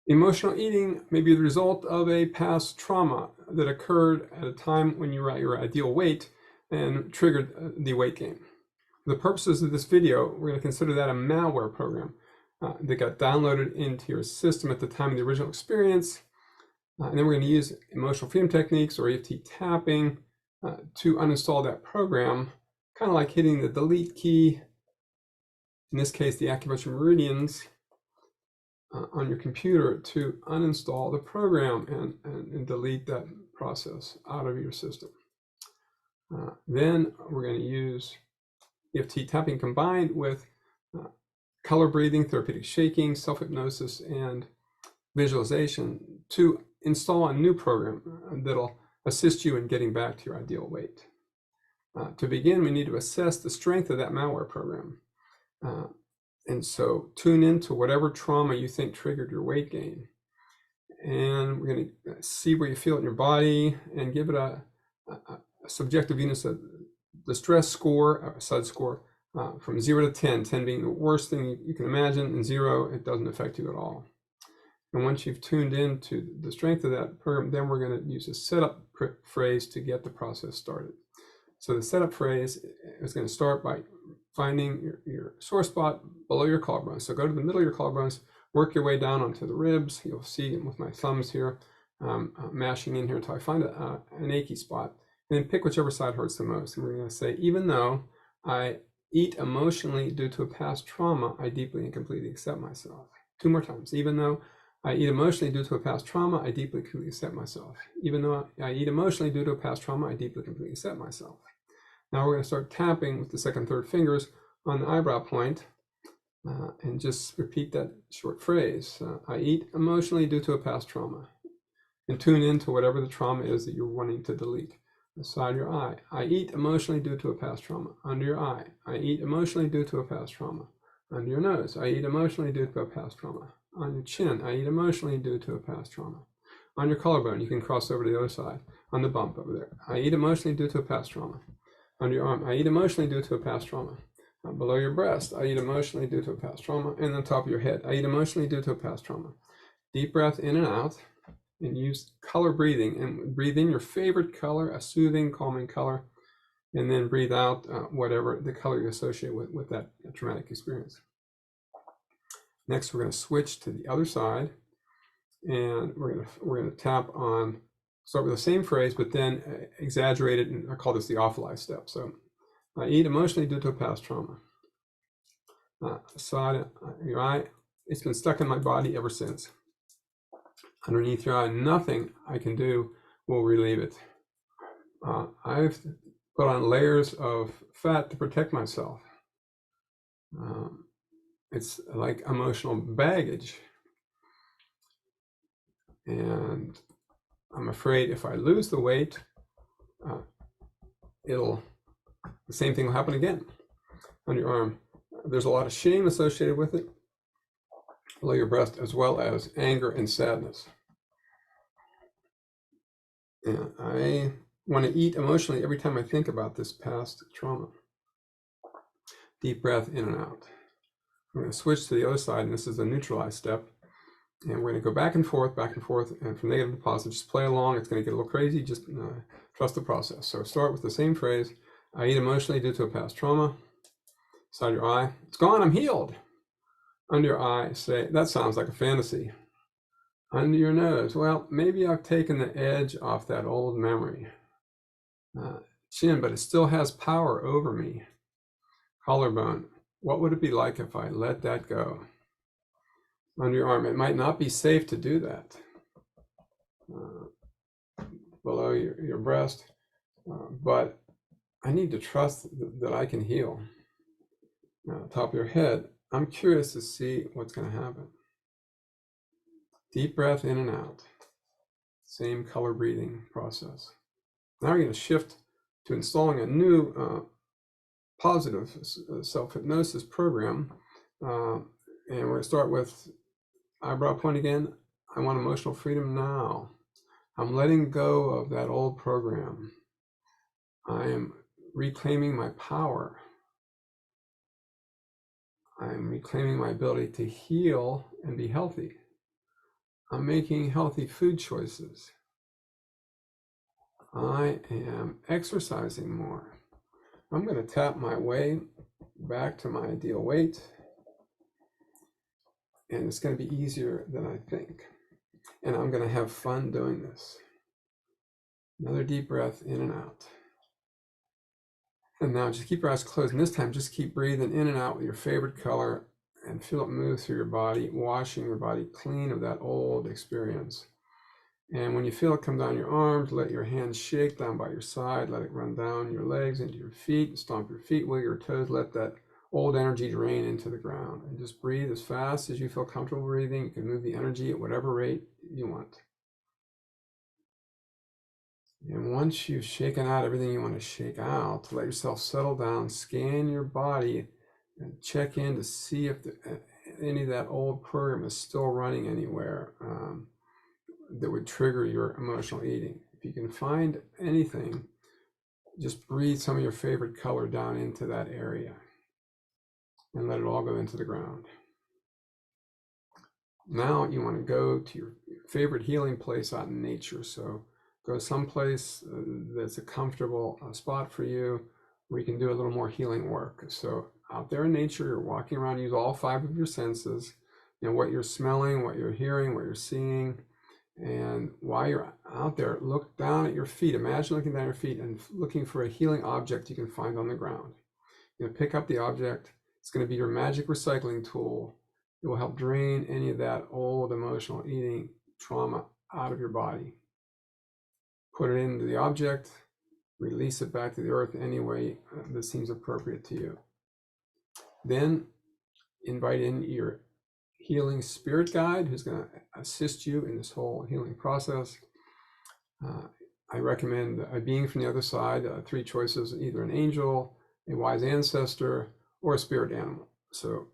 Emotional eating may be the result of a past trauma that occurred at a time when you were at your ideal weight and triggered the weight gain. For the purposes of this video, we're going to consider that a malware program that got downloaded into your system at the time of the original experience. And then we're going to use emotional freedom techniques or EFT tapping to uninstall that program, kind of like hitting the delete key, in this case the acupuncture meridians, on your computer to uninstall the program and delete that process out of your system. Then we're going to use EFT tapping combined with color breathing, therapeutic shaking, self-hypnosis, and visualization to install a new program that'll assist you in getting back to your ideal weight. To begin, we need to assess the strength of that malware program. And so tune into whatever trauma you think triggered your weight gain. And we're going to see where you feel it in your body and give it a subjective units of the stress score, a SUD score, from 0 to 10, 10 being the worst thing you can imagine, and 0, it doesn't affect you at all. And once you've tuned into the strength of that program, then we're going to use a setup phrase to get the process started. So the setup phrase is going to start by finding your sore spot below your collarbones. So go to the middle of your collarbones, work your way down onto the ribs. You'll see with my thumbs here, mashing in here until I find an achy spot. And then pick whichever side hurts the most. And we're going to say, even though I eat emotionally due to a past trauma, I deeply and completely accept myself. 2 more times. Even though I eat emotionally due to a past trauma, I deeply and completely accept myself. Even though I eat emotionally due to a past trauma, I deeply and completely accept myself. Now we're going to start tapping with the second and third fingers on the eyebrow point and just repeat that short phrase. I eat emotionally due to a past trauma. And tune into whatever the trauma is that you're wanting to delete. The side of your eye. I eat emotionally due to a past trauma. Under your eye. I eat emotionally due to a past trauma. Under your nose. I eat emotionally due to a past trauma. On your chin. I eat emotionally due to a past trauma. On your collarbone, you can cross over to the other side. On the bump over there. I eat emotionally due to a past trauma. Under your arm. I eat emotionally due to a past trauma. Below your breast. I eat emotionally due to a past trauma. And on top of your head. I eat emotionally due to a past trauma. Deep breath in and out. And use color breathing, and breathe in your favorite color, a soothing, calming color, and then breathe out whatever the color you associate with that traumatic experience. Next, we're going to switch to the other side, and we're going to tap on, start with the same phrase, but then exaggerate it, and I call this the offline step. So, I eat emotionally due to a past trauma. Side of your eye, it's been stuck in my body ever since. Underneath your eye, nothing I can do will relieve it. I've put on layers of fat to protect myself. It's like emotional baggage. And I'm afraid if I lose the weight, the same thing will happen again. On your arm, there's a lot of shame associated with it. Below your breast, as well as anger and sadness. And I want to eat emotionally every time I think about this past trauma. Deep breath in and out. I'm going to switch to the other side, and this is the neutralize step. And we're going to go back and forth, and from negative to positive, just play along. It's going to get a little crazy. Just trust the process. So start with the same phrase. I eat emotionally due to a past trauma. Side of your eye. It's gone. I'm healed. Under your eye, say, that sounds like a fantasy. Under your nose, well, maybe I've taken the edge off that old memory. Chin, but it still has power over me. Collarbone, what would it be like if I let that go? Under your arm, it might not be safe to do that. Below your breast, but I need to trust that I can heal. Top of your head, I'm curious to see what's going to happen. Deep breath in and out. Same color breathing process. Now we're going to shift to installing a new positive self-hypnosis program. And we're going to start with eyebrow point again. I want emotional freedom now. I'm letting go of that old program. I am reclaiming my power. I'm reclaiming my ability to heal and be healthy. I'm making healthy food choices. I am exercising more. I'm going to tap my way back to my ideal weight, and it's going to be easier than I think. And I'm going to have fun doing this. Another deep breath in and out. And now just keep your eyes closed, and this time just keep breathing in and out with your favorite color and feel it move through your body, washing your body clean of that old experience. And when you feel it come down your arms, let your hands shake down by your side, let it run down your legs into your feet, stomp your feet, wiggle your toes, let that old energy drain into the ground. And just breathe as fast as you feel comfortable breathing. You can move the energy at whatever rate you want. And once you've shaken out everything you want to shake out, to let yourself settle down, scan your body and check in to see if any of that old program is still running anywhere that would trigger your emotional eating. If you can find anything, just breathe some of your favorite color down into that area and let it all go into the ground. Now you want to go to your favorite healing place out in nature. So go someplace that's a comfortable spot for you where you can do a little more healing work. So out there in nature, you're walking around, use all 5 of your senses, what you're smelling, what you're hearing, what you're seeing. And while you're out there, look down at your feet. Imagine looking down at your feet and looking for a healing object you can find on the ground. Pick up the object. It's going to be your magic recycling tool. It will help drain any of that old emotional eating trauma out of your body. Put it into the object, release it back to the earth any way that seems appropriate to you. Then invite in your healing spirit guide who's going to assist you in this whole healing process. I recommend a being from the other side, 3 choices, either an angel, a wise ancestor, or a spirit animal. So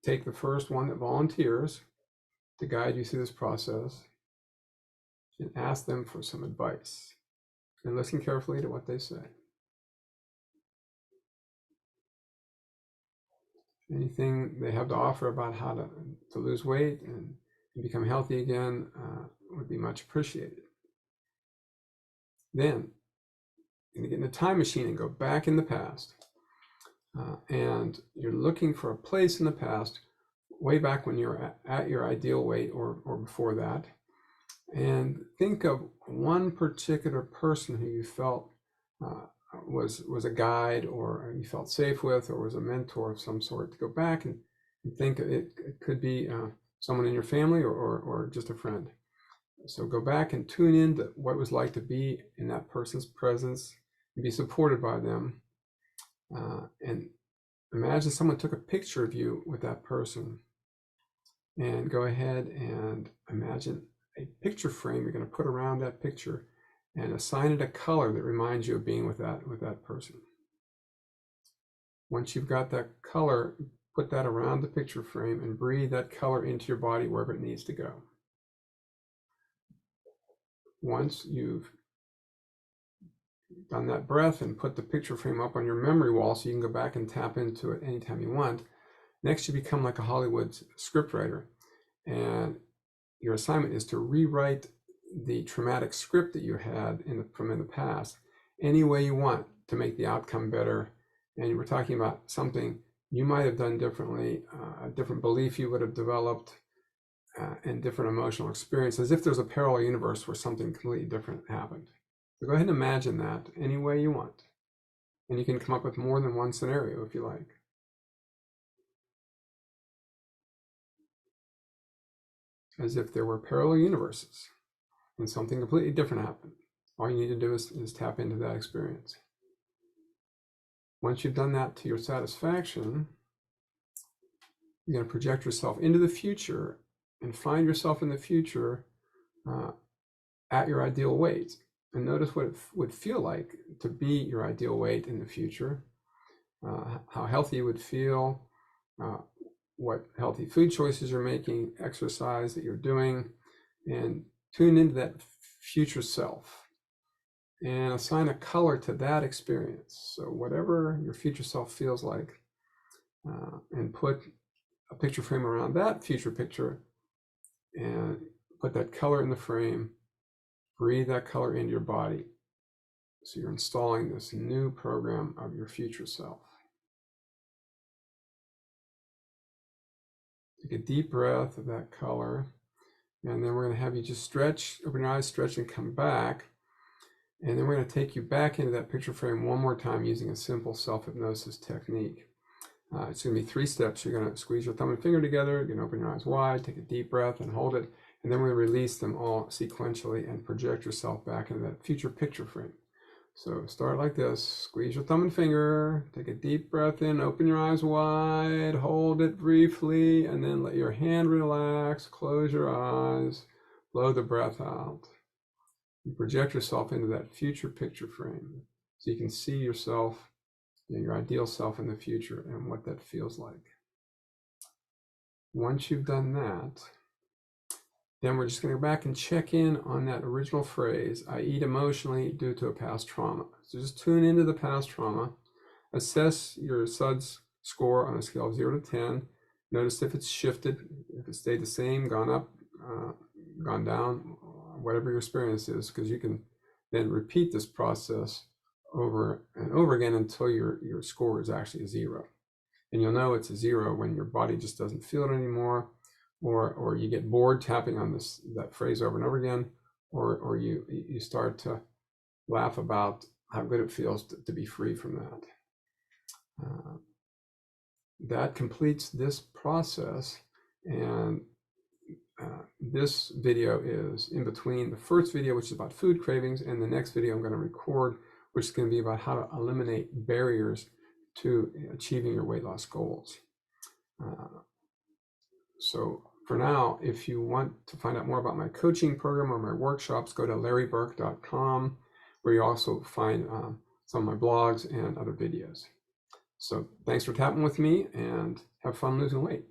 take the first one that volunteers to guide you through this process and ask them for some advice. And listen carefully to what they say. Anything they have to offer about how to lose weight and become healthy again would be much appreciated. Then you're going to get in a time machine and go back in the past. And you're looking for a place in the past, way back when you're at your ideal weight or before that. And think of one particular person who you felt was a guide, or you felt safe with, or was a mentor of some sort. To go back and think it could be someone in your family or just a friend. So go back and tune in to what it was like to be in that person's presence and be supported by them. And imagine someone took a picture of you with that person. And go ahead and imagine a picture frame you're going to put around that picture and assign it a color that reminds you of being with that person. Once you've got that color, put that around the picture frame and breathe that color into your body wherever it needs to go. Once you've done that breath and put the picture frame up on your memory wall so you can go back and tap into it anytime you want, next you become like a Hollywood scriptwriter. And your assignment is to rewrite the traumatic script that you had from in the past any way you want to make the outcome better. And we're talking about something you might have done differently, a different belief you would have developed, and different emotional experience, as if there's a parallel universe where something completely different happened. So go ahead and imagine that any way you want. And you can come up with more than one scenario if you like. As if there were parallel universes and something completely different happened. All you need to do is tap into that experience. Once you've done that to your satisfaction, you're going to project yourself into the future and find yourself in the future at your ideal weight. And notice what it would feel like to be your ideal weight in the future, how healthy you would feel, what healthy food choices you're making, exercise that you're doing, and tune into that future self and assign a color to that experience. So whatever your future self feels like, and put a picture frame around that future picture and put that color in the frame, breathe that color into your body. So you're installing this new program of your future self. Take a deep breath of that color, and then we're going to have you just stretch, open your eyes, stretch, and come back. And then we're going to take you back into that picture frame one more time using a simple self-hypnosis technique. It's going to be 3 steps. You're going to squeeze your thumb and finger together. You're going to open your eyes wide, take a deep breath, and hold it. And then we're going to release them all sequentially and project yourself back into that future picture frame. So start like this. Squeeze your thumb and finger. Take a deep breath in. Open your eyes wide. Hold it briefly. And then let your hand relax. Close your eyes. Blow the breath out. You project yourself into that future picture frame so you can see yourself, your ideal self in the future and what that feels like. Once you've done that, then we're just going to go back and check in on that original phrase, I eat emotionally due to a past trauma. So just tune into the past trauma, assess your SUDS score on a scale of 0 to 10. Notice if it's shifted, if it stayed the same, gone up, gone down, whatever your experience is, because you can then repeat this process over and over again until your score is actually a 0. And you'll know it's a 0 when your body just doesn't feel it anymore, or you get bored tapping on that phrase over and over again, or you start to laugh about how good it feels to be free from that. That completes this process, and this video is in between the first video, which is about food cravings, and the next video I'm going to record, which is going to be about how to eliminate barriers to achieving your weight loss goals. So for now, if you want to find out more about my coaching program or my workshops, go to larryburk.com, where you also find some of my blogs and other videos. So thanks for tapping with me, and have fun losing weight.